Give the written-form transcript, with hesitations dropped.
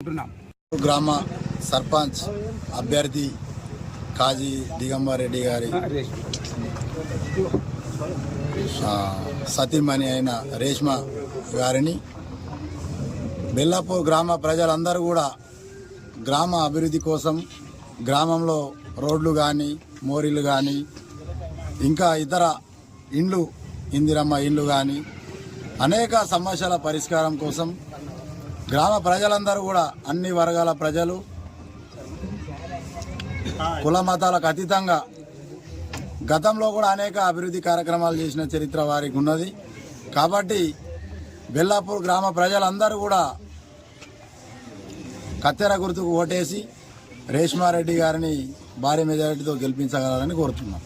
కోరుకుంటున్నాం. గ్రామ సర్పంచ్ అభ్యర్థి కాజీ దిగంబర్ రెడ్డి గారి సతీమణి అయిన రేష్మ గారిని బెల్లాపూర్ గ్రామ ప్రజలందరూ కూడా గ్రామ అభివృద్ధి కోసం గ్రామంలో రోడ్లు కానీ మోరీలు కానీ ఇంకా ఇతర ఇండ్లు ఇందిరమ్మ ఇండ్లు కానీ అనేక సమస్యల పరిష్కారం కోసం గ్రామ ప్రజలందరూ కూడా అన్ని వర్గాల ప్రజలు కుల మతాలకు అతీతంగా గతంలో కూడా అనేక అభివృద్ధి కార్యక్రమాలు చేసిన చరిత్ర వారికి ఉన్నది. కాబట్టి బెల్లాపూర్ గ్రామ ప్రజలందరూ కూడా కత్తెర గుర్తుకు ఓటేసి రేష్మారెడ్డి గారిని భారీ మెజారిటీతో గెలిపించగలరని కోరుతున్నాం.